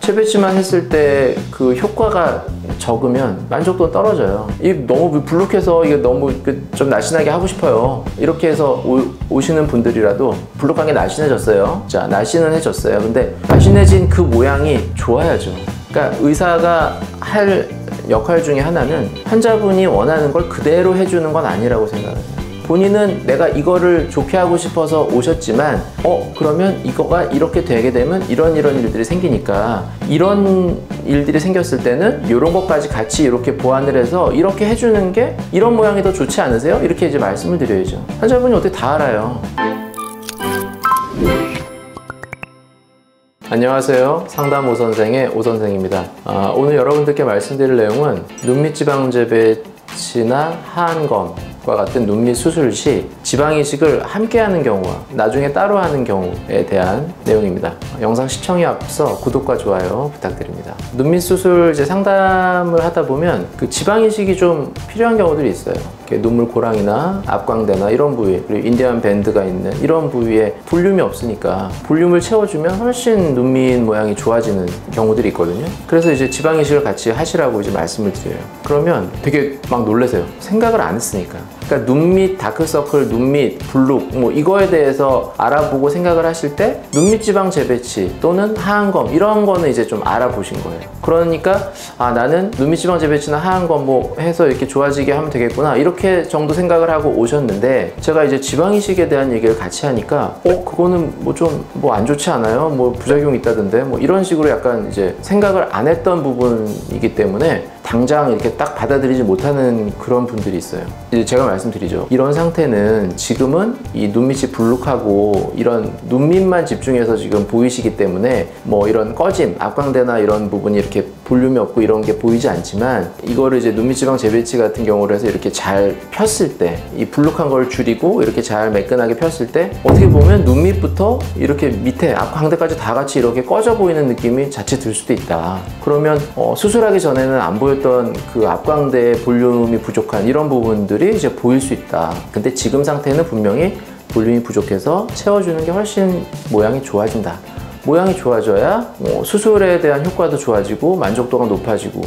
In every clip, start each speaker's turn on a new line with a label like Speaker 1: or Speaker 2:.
Speaker 1: 재배치만 했을 때 그 효과가 적으면 만족도는 떨어져요. 이 너무 블록해서 이게 너무 좀 날씬하게 하고 싶어요. 이렇게 해서 오시는 분들이라도 블록한 게 날씬해졌어요. 자, 날씬은 해졌어요. 근데 날씬해진 그 모양이 좋아야죠. 그러니까 의사가 할 역할 중에 하나는 환자분이 원하는 걸 그대로 해주는 건 아니라고 생각해요. 본인은 내가 이거를 좋게 하고 싶어서 오셨지만 그러면 이거가 이렇게 되게 되면 이런 일들이 생기니까 이런 일들이 생겼을 때는 이런 것까지 같이 이렇게 보완을 해서 이렇게 해주는 게 이런 모양이 더 좋지 않으세요? 이렇게 이제 말씀을 드려야죠. 환자분이 어떻게 다 알아요. 안녕하세요. 상담 오선생의 오선생입니다. 오늘 여러분들께 말씀드릴 내용은 눈밑 지방 재배치나 하안검 과 같은 눈밑 수술 시 지방 이식을 함께 하는 경우와 나중에 따로 하는 경우에 대한 내용입니다. 영상 시청에 앞서 구독과 좋아요 부탁드립니다. 눈밑 수술 이제 상담을 하다 보면 그 지방 이식이 좀 필요한 경우들이 있어요. 눈물 고랑이나 앞광대나 이런 부위, 그리고 인디안 밴드가 있는 이런 부위에 볼륨이 없으니까 볼륨을 채워주면 훨씬 눈밑 모양이 좋아지는 경우들이 있거든요. 그래서 이제 지방 이식을 같이 하시라고 이제 말씀을 드려요. 그러면 되게 막 놀라세요. 생각을 안 했으니까. 그러니까 눈밑 다크서클, 눈밑 블룩 뭐 이거에 대해서 알아보고 생각을 하실 때 눈밑 지방 재배치 또는 하안검 이런 거는 이제 좀 알아보신 거예요. 그러니까 나는 눈밑 지방 재배치나 하안검 뭐 해서 이렇게 좋아지게 하면 되겠구나 이렇게 정도 생각을 하고 오셨는데, 제가 이제 지방 이식에 대한 얘기를 같이 하니까 그거는 뭐 좀 뭐 안 좋지 않아요? 뭐 부작용이 있다던데 뭐 이런 식으로 약간 이제 생각을 안 했던 부분이기 때문에 당장 이렇게 딱 받아들이지 못하는 그런 분들이 있어요. 이제 제가 말씀드리죠. 이런 상태는 지금은 이 눈밑이 불룩하고 이런 눈밑만 집중해서 지금 보이시기 때문에 뭐 이런 꺼짐, 앞광대나 이런 부분이 이렇게 볼륨이 없고 이런 게 보이지 않지만, 이거를 이제 눈밑 지방 재배치 같은 경우로 해서 이렇게 잘 폈을 때 이 불룩한 걸 줄이고 이렇게 잘 매끈하게 폈을 때 어떻게 보면 눈밑부터 이렇게 밑에 앞광대까지 다 같이 이렇게 꺼져 보이는 느낌이 자칫 들 수도 있다. 그러면 수술하기 전에는 안 보였던 그 앞광대의 볼륨이 부족한 이런 부분들이 이제 보일 수 있다. 근데 지금 상태는 분명히 볼륨이 부족해서 채워주는 게 훨씬 모양이 좋아진다. 모양이 좋아져야 수술에 대한 효과도 좋아지고 만족도가 높아지고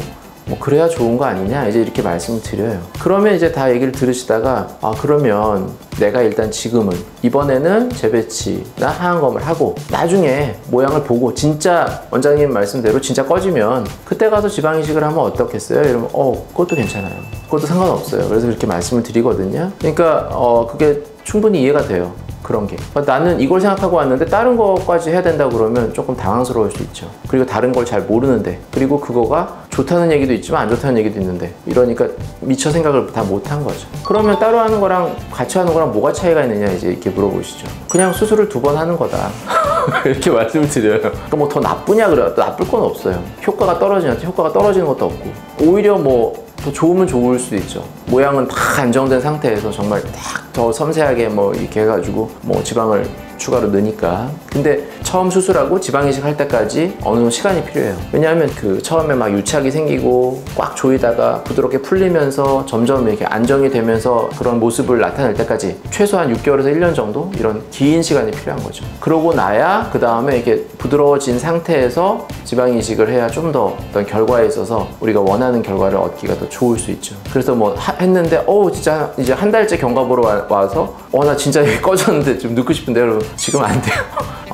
Speaker 1: 그래야 좋은 거 아니냐 이제 이렇게 말씀을 드려요. 그러면 이제 다 얘기를 들으시다가 그러면 내가 일단 지금은 이번에는 재배치나 하안검을 하고 나중에 모양을 보고 진짜 원장님 말씀대로 진짜 꺼지면 그때 가서 지방 이식을 하면 어떻겠어요? 이러면 그것도 괜찮아요. 그것도 상관없어요. 그래서 그렇게 말씀을 드리거든요. 그러니까 그게 충분히 이해가 돼요. 그런 게 나는 이걸 생각하고 왔는데 다른 것까지 해야 된다고 그러면 조금 당황스러울 수 있죠. 그리고 다른 걸 잘 모르는데, 그리고 그거가 좋다는 얘기도 있지만 안 좋다는 얘기도 있는데, 이러니까 미처 생각을 다 못한 거죠. 그러면 따로 하는 거랑 같이 하는 거랑 뭐가 차이가 있느냐 이제 이렇게 물어보시죠. 그냥 수술을 2번 하는 거다. 이렇게 말씀을 드려요. 그러니까 뭐 더 나쁘냐 그래요. 나쁠 건 없어요. 효과가 떨어지냐 효과가 떨어지는 것도 없고, 오히려 뭐 더 좋으면 좋을 수도 있죠. 모양은 다 안정된 상태에서 정말 딱 더 섬세하게 뭐 이렇게 해가지고 뭐 지방을 추가로 넣으니까. 근데 처음 수술하고 지방 이식 할 때까지 어느 정도 시간이 필요해요. 왜냐하면 그 처음에 막 유착이 생기고 꽉 조이다가 부드럽게 풀리면서 점점 이렇게 안정이 되면서 그런 모습을 나타낼 때까지 최소한 6개월에서 1년 정도 이런 긴 시간이 필요한 거죠. 그러고 나야 그 다음에 이렇게 부드러워진 상태에서 지방 이식을 해야 좀 더 어떤 결과에 있어서 우리가 원하는 결과를 얻기가 더 좋을 수 있죠. 그래서 뭐 했는데 진짜 이제 한 달째 경과 보러 와서 나 진짜 이게 꺼졌는데 좀 넣고 싶은데 여러분 지금 안 돼요.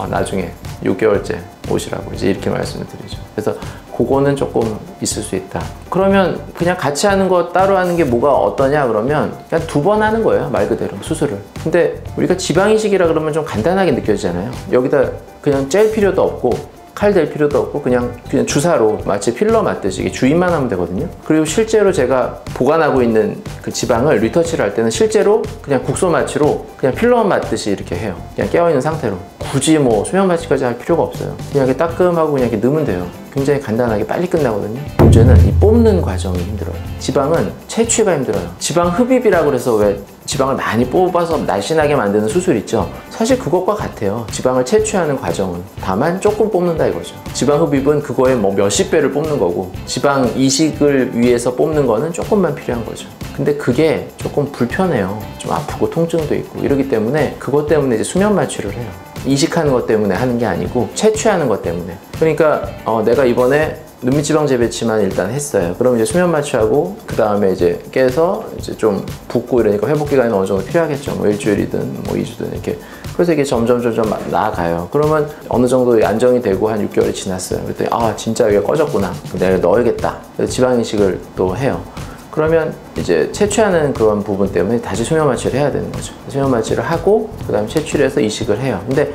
Speaker 1: 나중에 6개월째 오시라고 이제 이렇게 말씀을 드리죠. 그래서 그거는 조금 있을 수 있다. 그러면 그냥 같이 하는 거 따로 하는 게 뭐가 어떠냐 그러면 그냥 2번 하는 거예요. 말 그대로 수술을. 근데 우리가 지방 이식이라 그러면 좀 간단하게 느껴지잖아요. 여기다 그냥 짤 필요도 없고 칼 댈 필요도 없고 그냥 주사로 마치 필러 맞듯이 주입만 하면 되거든요. 그리고 실제로 제가 보관하고 있는 그 지방을 리터치를 할 때는 실제로 그냥 국소 마취로 그냥 필러 맞듯이 이렇게 해요. 그냥 깨어있는 상태로. 굳이 뭐 수면 마취까지 할 필요가 없어요. 그냥 이렇게 따끔하고 그냥 이렇게 넣으면 돼요. 굉장히 간단하게 빨리 끝나거든요. 문제는 이 뽑는 과정이 힘들어요. 지방은 채취가 힘들어요. 지방 흡입이라고 그래서 왜 지방을 많이 뽑아서 날씬하게 만드는 수술 있죠. 사실 그것과 같아요. 지방을 채취하는 과정은. 다만 조금 뽑는다 이거죠. 지방 흡입은 그거의 뭐 몇십 배를 뽑는 거고, 지방 이식을 위해서 뽑는 거는 조금만 필요한 거죠. 근데 그게 조금 불편해요. 좀 아프고 통증도 있고 이러기 때문에 그것 때문에 이제 수면 마취를 해요. 이식하는 것 때문에 하는 게 아니고 채취하는 것 때문에. 그러니까 내가 이번에 눈밑지방 재배치만 일단 했어요. 그럼 이제 수면 마취하고 그 다음에 이제 깨서 이제 좀 붓고 이러니까 회복 기간이 어느 정도 필요하겠죠. 뭐 일주일이든 뭐 2주든 이렇게. 그래서 이게 점점 나아가요. 그러면 어느 정도 안정이 되고 한 6개월이 지났어요. 그랬더니 아 진짜 여기가 꺼졌구나. 내가 넣어야겠다. 그래서 지방 이식을 또 해요. 그러면 이제 채취하는 그런 부분 때문에 다시 수면 마취를 해야 되는 거죠. 수면 마취를 하고 그 다음에 채취를 해서 이식을 해요. 근데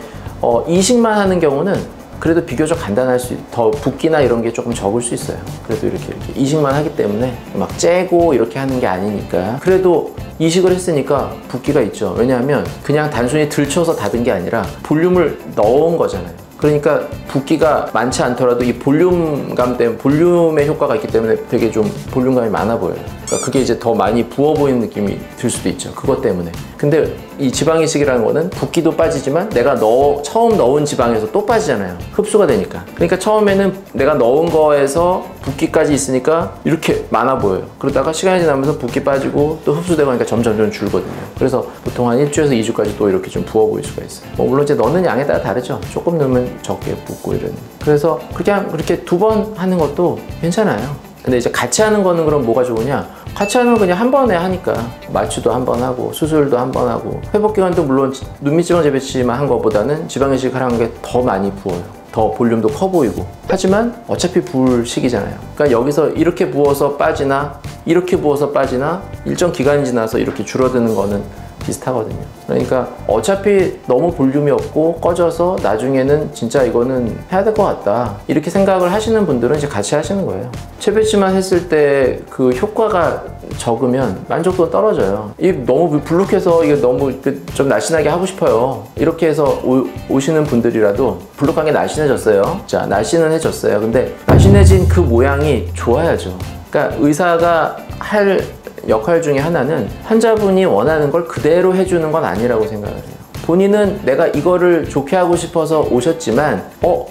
Speaker 1: 이식만 하는 경우는 그래도 비교적 간단할 더 붓기나 이런 게 조금 적을 수 있어요. 그래도 이렇게 이식만 하기 때문에 막 째고 이렇게 하는 게 아니니까. 그래도 이식을 했으니까 붓기가 있죠. 왜냐하면 그냥 단순히 들쳐서 닫은 게 아니라 볼륨을 넣은 거잖아요. 그러니까 붓기가 많지 않더라도 이 볼륨감 때문에, 볼륨의 효과가 있기 때문에 되게 좀 볼륨감이 많아 보여요. 그러니까 그게 이제 더 많이 부어 보이는 느낌이 들 수도 있죠. 그것 때문에. 근데 이 지방 이식이라는 거는 붓기도 빠지지만 내가 처음 넣은 지방에서 또 빠지잖아요. 흡수가 되니까. 그러니까 처음에는 내가 넣은 거에서 붓기까지 있으니까 이렇게 많아 보여요. 그러다가 시간이 지나면서 붓기 빠지고 또 흡수되고 하니까 점점 줄거든요. 그래서 보통 한 1주에서 2주까지 또 이렇게 좀 부어 보일 수가 있어요. 물론 이제 넣는 양에 따라 다르죠. 조금 넣으면 적게 붓고 이러는. 그래서 그냥 그렇게 2번 하는 것도 괜찮아요. 근데 이제 같이 하는 거는 그럼 뭐가 좋으냐? 같이 하는 건 그냥 한 번에 하니까 마취도 한 번 하고 수술도 한 번 하고 회복기간도 물론 눈밑지방 재배치만 한 것보다는 지방 이식을 하는 게 더 많이 부어요. 더 볼륨도 커 보이고. 하지만 어차피 부을 시기잖아요. 그러니까 여기서 이렇게 부어서 빠지나 이렇게 부어서 빠지나 일정 기간이 지나서 이렇게 줄어드는 거는 비슷하거든요. 그러니까 어차피 너무 볼륨이 없고 꺼져서 나중에는 진짜 이거는 해야 될 것 같다 이렇게 생각을 하시는 분들은 이제 같이 하시는 거예요. 채배치만 했을 때 그 효과가 적으면 만족도가 떨어져요. 이 너무 불룩해서 이게 너무 좀 날씬하게 하고 싶어요. 이렇게 해서 오시는 분들이라도 불룩한 게 날씬해졌어요. 자, 날씬해졌어요. 근데 날씬해진 그 모양이 좋아야죠. 그러니까 의사가 할 역할 중에 하나는 환자분이 원하는 걸 그대로 해주는 건 아니라고 생각을 해요. 본인은 내가 이거를 좋게 하고 싶어서 오셨지만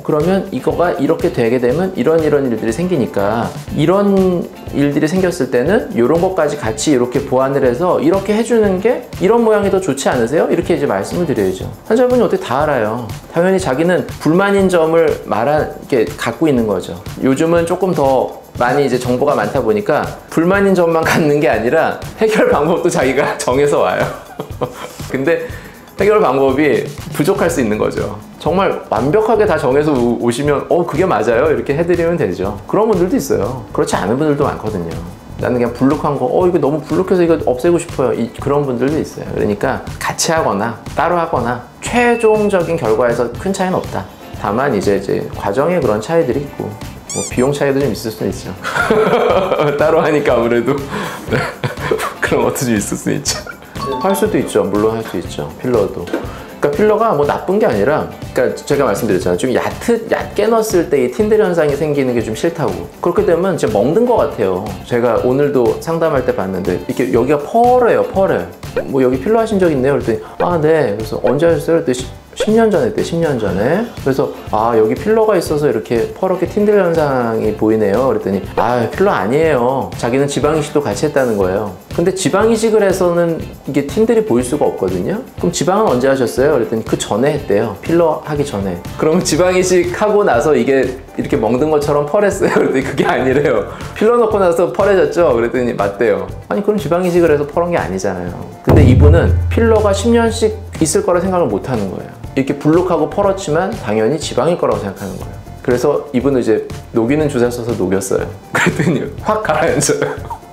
Speaker 1: 그러면 이거가 이렇게 되게 되면 이런 일들이 생기니까 이런 일들이 생겼을 때는 이런 것까지 같이 이렇게 보완을 해서 이렇게 해주는 게 이런 모양이 더 좋지 않으세요? 이렇게 이제 말씀을 드려야죠. 환자분이 어떻게 다 알아요. 당연히 자기는 불만인 점을 이렇게 갖고 있는 거죠. 요즘은 조금 더 많이 이제 정보가 많다 보니까 불만인 점만 갖는 게 아니라 해결 방법도 자기가 정해서 와요. 근데 해결 방법이 부족할 수 있는 거죠. 정말 완벽하게 다 정해서 오시면 그게 맞아요 이렇게 해드리면 되죠. 그런 분들도 있어요. 그렇지 않은 분들도 많거든요. 나는 그냥 불룩한 거 이거 너무 불룩해서 이거 없애고 싶어요 그런 분들도 있어요. 그러니까 같이 하거나 따로 하거나 최종적인 결과에서 큰 차이는 없다. 다만 이제 과정에 그런 차이들이 있고 뭐 비용 차이도 좀 있을 수는 있죠. 따로 하니까 아무래도 그런 것도 좀 있을 수 있죠. 할 수도 있죠. 물론 할 수 있죠. 필러도. 그러니까 필러가 뭐 나쁜 게 아니라, 그러니까 제가 말씀드렸잖아요. 좀 얕게 넣었을 때 이 틴들 현상이 생기는 게 좀 싫다고. 그렇게 되면 진짜 먹는 것 같아요. 제가 오늘도 상담할 때 봤는데 이렇게 여기가 펄해요. 뭐 여기 필러 하신 적 있네요. 그랬더니 네. 그래서 언제 하셨어요? 그랬더니 10년 전에 했대. 10년 전에. 그래서 여기 필러가 있어서 이렇게 퍼렇게 틴들 현상이 보이네요. 그랬더니 필러 아니에요. 자기는 지방 이식도 같이 했다는 거예요. 근데 지방 이식을 해서는 이게 틴들이 보일 수가 없거든요. 그럼 지방은 언제 하셨어요? 그랬더니 그 전에 했대요. 필러 하기 전에. 그러면 지방 이식 하고 나서 이게 이렇게 먹는 것처럼 펄했어요. 그랬더니 그게 아니래요. 필러 넣고 나서 펄해졌죠? 그랬더니 맞대요. 아니 그럼 지방 이식을 해서 펄한 게 아니잖아요. 근데 이분은 필러가 10년씩 있을 거라 생각을 못 하는 거예요. 이렇게 불룩하고 펄었지만 당연히 지방일 거라고 생각하는 거예요. 그래서 이분은 이제 녹이는 주사 써서 녹였어요. 그랬더니 확 가라앉아요.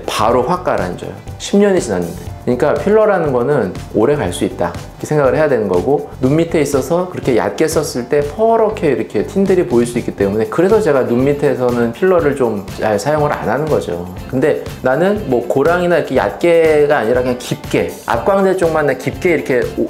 Speaker 1: 바로 확 가라앉아요. 10년이 지났는데. 그러니까 필러라는 거는 오래 갈 수 있다 이렇게 생각을 해야 되는 거고, 눈 밑에 있어서 그렇게 얕게 썼을 때 퍼렇게 이렇게 틴들이 보일 수 있기 때문에, 그래서 제가 눈 밑에서는 필러를 좀 잘 사용을 안 하는 거죠. 근데 나는 뭐 고랑이나 이렇게 얇게가 아니라 그냥 깊게, 앞광대 쪽만 깊게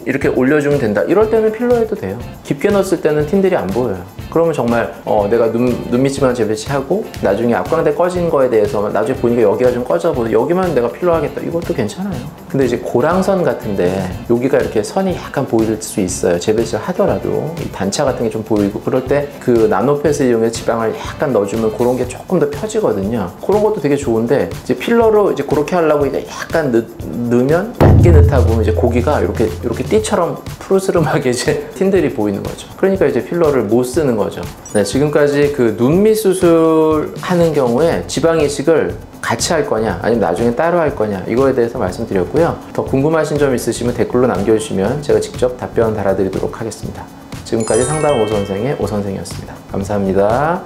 Speaker 1: 이렇게 올려주면 된다 이럴 때는 필러 해도 돼요. 깊게 넣었을 때는 틴들이 안 보여요. 그러면 정말 내가 눈밑지방 재배치하고 나중에 앞광대 꺼진 거에 대해서 나중에 보니까 여기가 좀 꺼져 보여, 여기만 내가 필러 하겠다, 이것도 괜찮아요. 근데 이제 고랑선 같은데 여기가 이렇게 선이 약간 보일 수 있어요. 재배치를 하더라도 이 단차 같은 게 좀 보이고, 그럴 때 그 나노펫을 이용해서 지방을 약간 넣어주면 그런 게 조금 더 펴지거든요. 그런 것도 되게 좋은데, 이제 필러로 이제 그렇게 하려고 이제 약간 넣으면 얇게 넣다 보면 이제 고기가 이렇게 띠처럼 푸르스름하게 이제 틴들이 보이는 거죠. 그러니까 이제 필러를 못 쓰는 거죠. 네, 지금까지 그 눈밑 수술하는 경우에 지방 이식을 같이 할 거냐 아니면 나중에 따로 할 거냐, 이거에 대해서 말씀드렸고요. 더 궁금하신 점 있으시면 댓글로 남겨주시면 제가 직접 답변 달아드리도록 하겠습니다. 지금까지 상담 오 선생의 오 선생이었습니다. 감사합니다.